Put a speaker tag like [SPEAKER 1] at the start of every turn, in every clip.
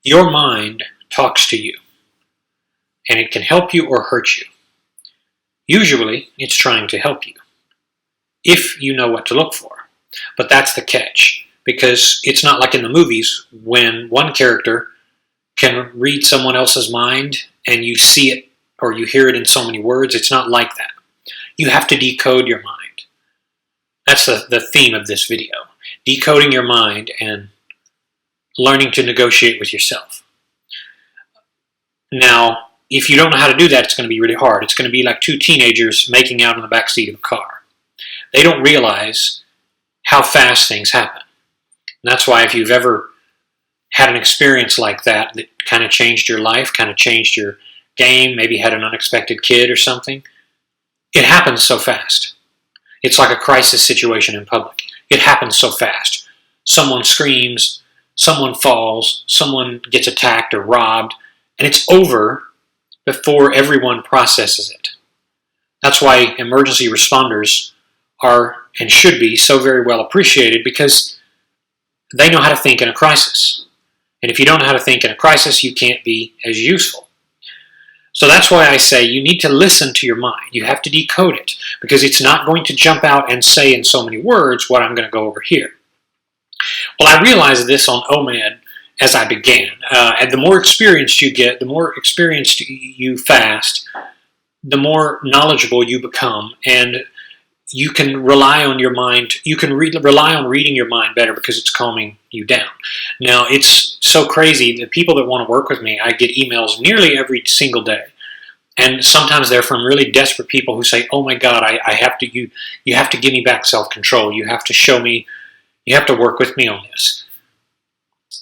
[SPEAKER 1] Your mind talks to you, and it can help you or hurt you. Usually, it's trying to help you, if you know what to look for. But that's the catch, because it's not like in the movies when one character can read someone else's mind and you see it or you hear it in so many words. It's not like that. You have to decode your mind. That's the theme of this video. Decoding your mind and learning to negotiate with yourself. Now, if you don't know how to do that, it's going to be really hard. It's going to be like two teenagers making out in the backseat of a car. They don't realize how fast things happen. And that's why if you've ever had an experience like that kind of changed your life, kind of changed your game, maybe had an unexpected kid or something, it happens so fast. It's like a crisis situation in public. It happens so fast. Someone screams, someone falls, someone gets attacked or robbed, and it's over before everyone processes it. That's why emergency responders are and should be so very well appreciated, because they know how to think in a crisis. And if you don't know how to think in a crisis, you can't be as useful. So that's why I say you need to listen to your mind. You have to decode it, because it's not going to jump out and say in so many words what I'm going to go over here. Well, I realized this on OMAD as I began. And the more experienced you get, the more experienced you fast, the more knowledgeable you become, and you can rely on your mind. You can rely on reading your mind better because it's calming you down. Now, it's so crazy. The people that want to work with me, I get emails nearly every single day. And sometimes they're from really desperate people who say, oh my God, I have to, you have to give me back self-control. You have to show me, you have to work with me on this.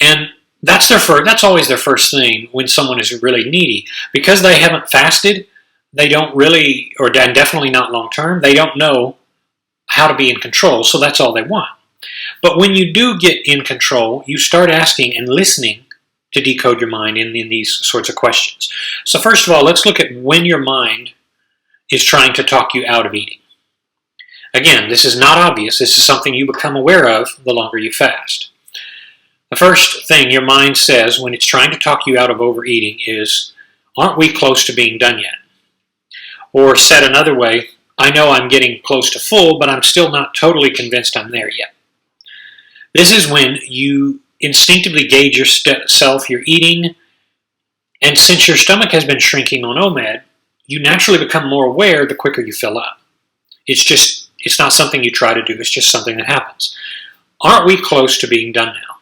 [SPEAKER 1] And that's always their first thing when someone is really needy. Because they haven't fasted, they don't really, and definitely not long term, they don't know how to be in control, so that's all they want. But when you do get in control, you start asking and listening to decode your mind in these sorts of questions. So first of all, let's look at when your mind is trying to talk you out of eating. Again, this is not obvious. This is something you become aware of the longer you fast. The first thing your mind says when it's trying to talk you out of overeating is, aren't we close to being done yet? Or said another way, I know I'm getting close to full, but I'm still not totally convinced I'm there yet. This is when you instinctively gauge yourself, your eating, and since your stomach has been shrinking on OMAD, you naturally become more aware the quicker you fill up. It's not something you try to do, it's just something that happens. Aren't we close to being done now?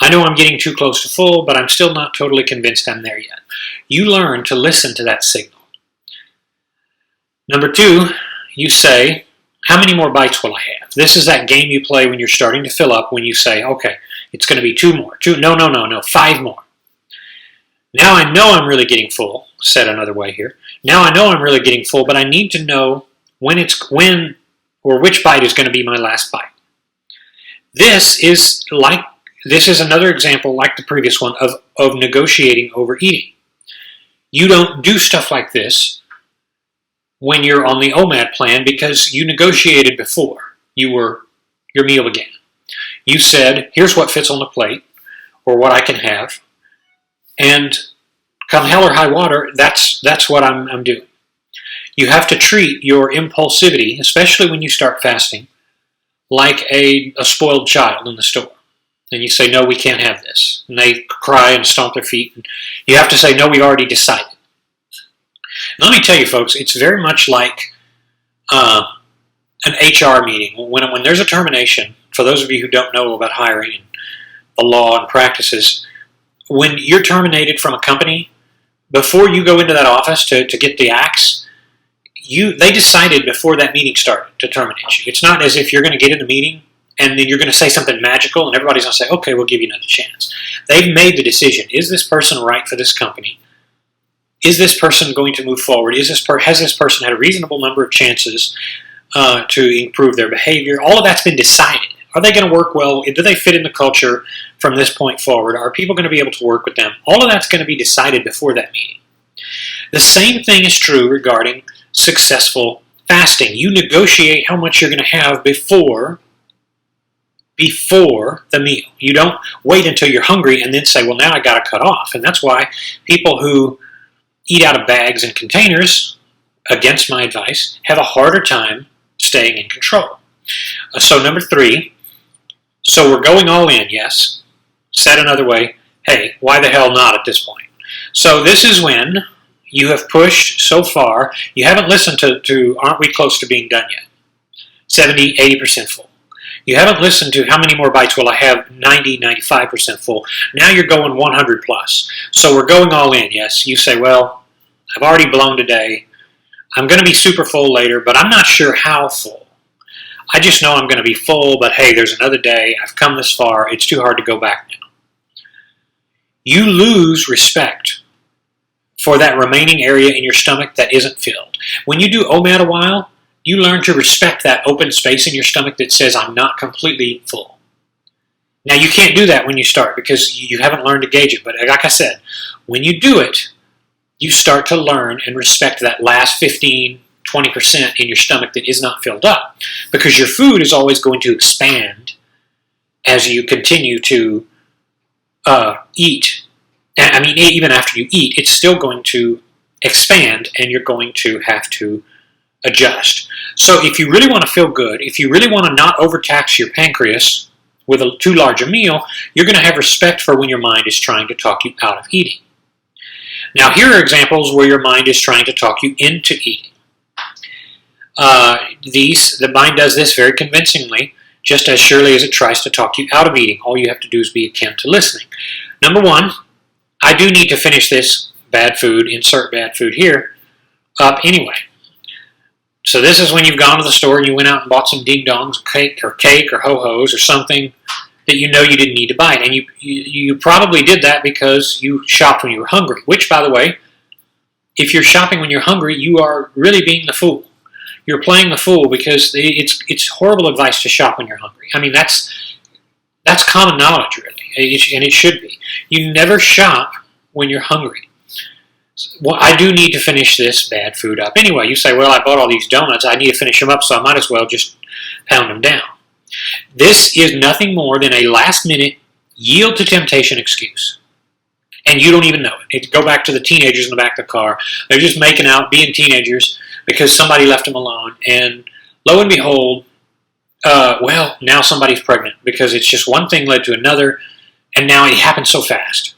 [SPEAKER 1] I know I'm getting too close to full, but I'm still not totally convinced I'm there yet. You learn to listen to that signal. Number two, you say, how many more bites will I have? This is that game you play when you're starting to fill up, when you say, okay, it's going to be two more. No, 5 more. Now I know I'm really getting full, said another way here. Now I know I'm really getting full, but I need to know when or which bite is going to be my last bite. This is another example, like the previous one, of negotiating overeating. You don't do stuff like this when you're on the OMAD plan because you negotiated before your meal began. You said, here's what fits on the plate, or what I can have, and come hell or high water, that's what I'm doing. You have to treat your impulsivity, especially when you start fasting, like a spoiled child in the store. And you say, no, we can't have this. And they cry and stomp their feet. And you have to say, no, we already decided. Let me tell you, folks, it's very much like an HR meeting. When there's a termination, for those of you who don't know about hiring and the law and practices, when you're terminated from a company, before you go into that office to get the axe, they decided before that meeting started to terminate you. It's not as if you're going to get in the meeting and then you're going to say something magical and everybody's going to say, okay, we'll give you another chance. They've made the decision. Is this person right for this company? Is this person going to move forward? Has this person had a reasonable number of chances to improve their behavior? All of that's been decided. Are they going to work well? Do they fit in the culture from this point forward? Are people going to be able to work with them? All of that's going to be decided before that meeting. The same thing is true regarding successful fasting. You negotiate how much you're going to have before before the meal. You don't wait until you're hungry and then say, well, now I got to cut off. And that's why people who eat out of bags and containers, against my advice, have a harder time staying in control. So number 3, so we're going all in, yes. Said another way, hey, why the hell not at this point? So this is when you have pushed so far, you haven't listened to aren't we close to being done yet? 70, 80% full. You haven't listened to how many more bites will I have, 90, 95% full. Now you're going 100 plus. So we're going all in, yes. You say, well, I've already blown today. I'm going to be super full later, but I'm not sure how full. I just know I'm going to be full, but hey, there's another day. I've come this far. It's too hard to go back now. You lose respect for that remaining area in your stomach that isn't filled. When you do OMAD a while, you learn to respect that open space in your stomach that says, I'm not completely full. Now, you can't do that when you start because you haven't learned to gauge it. But like I said, when you do it, you start to learn and respect that last 15, 20% in your stomach that is not filled up. Because your food is always going to expand as you continue to eat. I mean, even after you eat, it's still going to expand and you're going to have to adjust. So if you really want to feel good, if you really want to not overtax your pancreas with a too large a meal, you're going to have respect for when your mind is trying to talk you out of eating. Now, here are examples where your mind is trying to talk you into eating. The mind does this very convincingly, just as surely as it tries to talk you out of eating. All you have to do is be attentive to listening. Number 1, I do need to finish this bad food, insert bad food here, up anyway. So this is when you've gone to the store and you went out and bought some ding-dongs, cake or ho-hos or something that you know you didn't need to buy. And you probably did that because you shopped when you were hungry, which, by the way, if you're shopping when you're hungry, you are really being the fool. You're playing the fool because it's horrible advice to shop when you're hungry. I mean, that's common knowledge, really, and it should be. You never shop when you're hungry. Well, I do need to finish this bad food up. Anyway, you say, well, I bought all these donuts. I need to finish them up, so I might as well just pound them down. This is nothing more than a last-minute yield to temptation excuse. And you don't even know it. Go back to the teenagers in the back of the car. They're just making out, being teenagers, because somebody left them alone. And lo and behold, well, now somebody's pregnant because it's just one thing led to another, and now it happens so fast.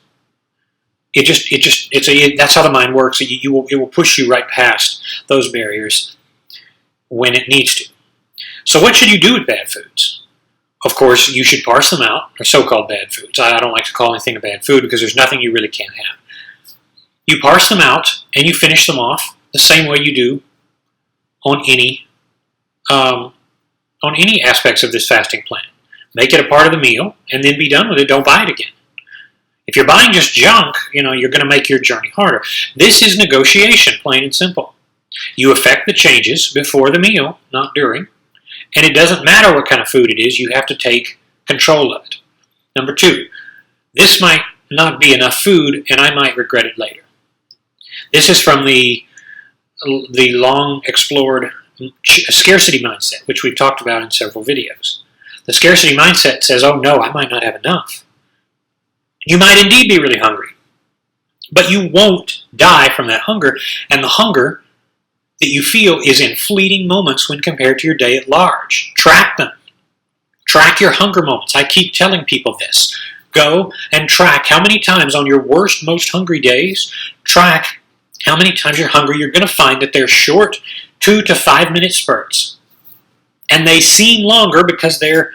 [SPEAKER 1] That's how the mind works. It will push you right past those barriers when it needs to. So what should you do with bad foods? Of course, you should parse them out, or so-called bad foods. I don't like to call anything a bad food because there's nothing you really can't have. You parse them out and you finish them off the same way you do on any aspects of this fasting plan. Make it a part of the meal and then be done with it. Don't buy it again. If you're buying just junk, you're going to make your journey harder. This is negotiation, plain and simple. You effect the changes before the meal, not during. And it doesn't matter what kind of food it is, you have to take control of it. Number 2, this might not be enough food and I might regret it later. This is from the long explored scarcity mindset, which we've talked about in several videos. The scarcity mindset says, oh no, I might not have enough. You might indeed be really hungry, but you won't die from that hunger, and the hunger that you feel is in fleeting moments when compared to your day at large. Track them. Track your hunger moments. I keep telling people this. Go and track how many times on your worst, most hungry days, track how many times you're hungry. You're going to find that they're short 2 to 5 minute spurts. And they seem longer because they're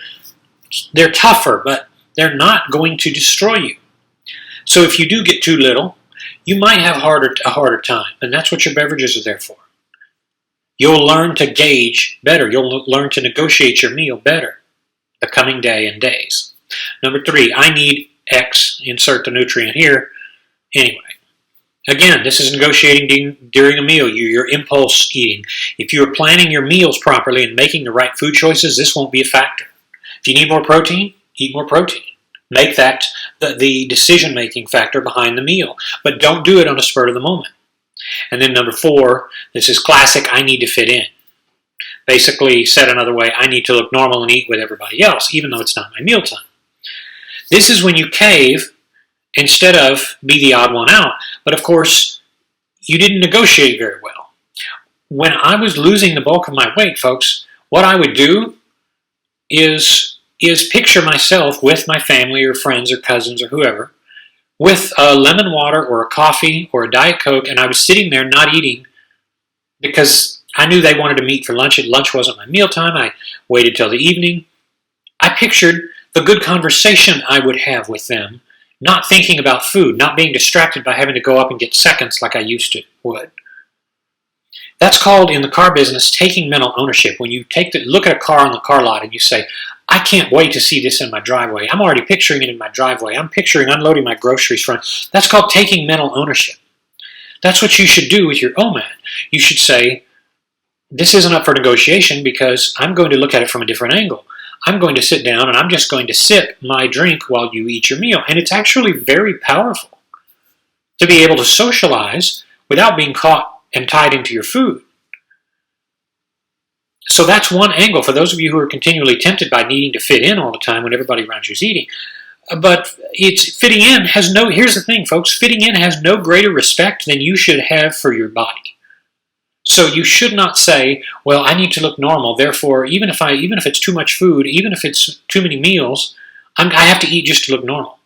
[SPEAKER 1] tougher, but they're not going to destroy you. So if you do get too little, you might have a harder time, and that's what your beverages are there for. You'll learn to gauge better. You'll learn to negotiate your meal better the coming day and days. Number 3, I need X, insert the nutrient here. Anyway, again, this is negotiating during a meal, your impulse eating. If you're planning your meals properly and making the right food choices, this won't be a factor. If you need more protein, eat more protein. Make that the decision-making factor behind the meal, but don't do it on a spur of the moment. And then number 4, this is classic, I need to fit in. Basically, said another way, I need to look normal and eat with everybody else, even though it's not my mealtime. This is when you cave instead of be the odd one out. But of course, you didn't negotiate very well. When I was losing the bulk of my weight, folks, what I would do is picture myself with my family or friends or cousins or whoever with a lemon water or a coffee or a Diet Coke, and I was sitting there not eating because I knew they wanted to meet for lunch. Lunch wasn't my mealtime. I waited till the evening. I pictured the good conversation I would have with them, not thinking about food, not being distracted by having to go up and get seconds like I used to would. That's called, in the car business, taking mental ownership. When you look at a car on the car lot and you say, I can't wait to see this in my driveway. I'm already picturing it in my driveway. I'm picturing unloading my groceries from it. That's called taking mental ownership. That's what you should do with your OMAD. You should say, this isn't up for negotiation because I'm going to look at it from a different angle. I'm going to sit down and I'm just going to sip my drink while you eat your meal. And it's actually very powerful to be able to socialize without being caught and tied into your food. So that's one angle for those of you who are continually tempted by needing to fit in all the time when everybody around you is eating. But it's fitting in has no, here's the thing, folks, fitting in has no greater respect than you should have for your body. So you should not say, well, I need to look normal, therefore, even if it's too much food, even if it's too many meals, I have to eat just to look normal.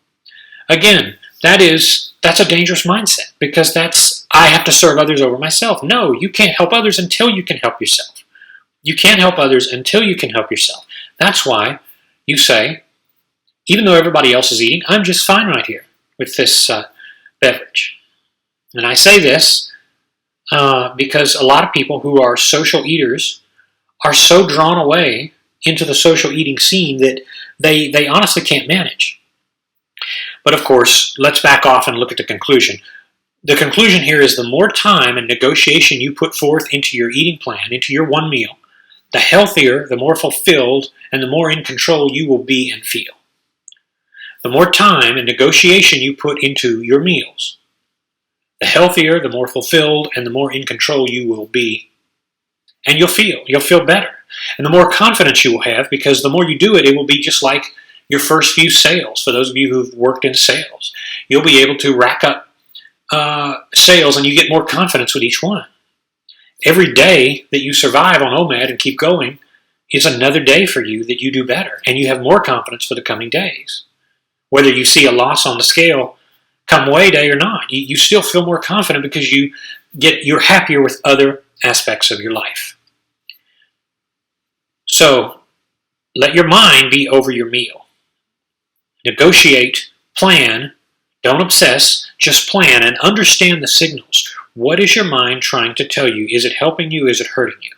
[SPEAKER 1] Again, that's a dangerous mindset because I have to serve others over myself. No, you can't help others until you can help yourself. You can't help others until you can help yourself. That's why you say, even though everybody else is eating, I'm just fine right here with this beverage. And I say this because a lot of people who are social eaters are so drawn away into the social eating scene that they honestly can't manage. But of course, let's back off and look at the conclusion. The conclusion here is the more time and negotiation you put forth into your eating plan, into your one meal, the healthier, the more fulfilled, and the more in control you will be and feel. The more time and negotiation you put into your meals, the healthier, the more fulfilled, and the more in control you will be. And you'll feel better. And the more confidence you will have, because the more you do it, it will be just like your first few sales. For those of you who've worked in sales, you'll be able to rack up sales and you get more confidence with each one. Every day that you survive on OMAD and keep going is another day for you that you do better. And you have more confidence for the coming days. Whether you see a loss on the scale come weigh day or not, you still feel more confident because you're happier with other aspects of your life. So let your mind be over your meal. Negotiate, plan, don't obsess, just plan and understand the signals. What is your mind trying to tell you? Is it helping you? Is it hurting you?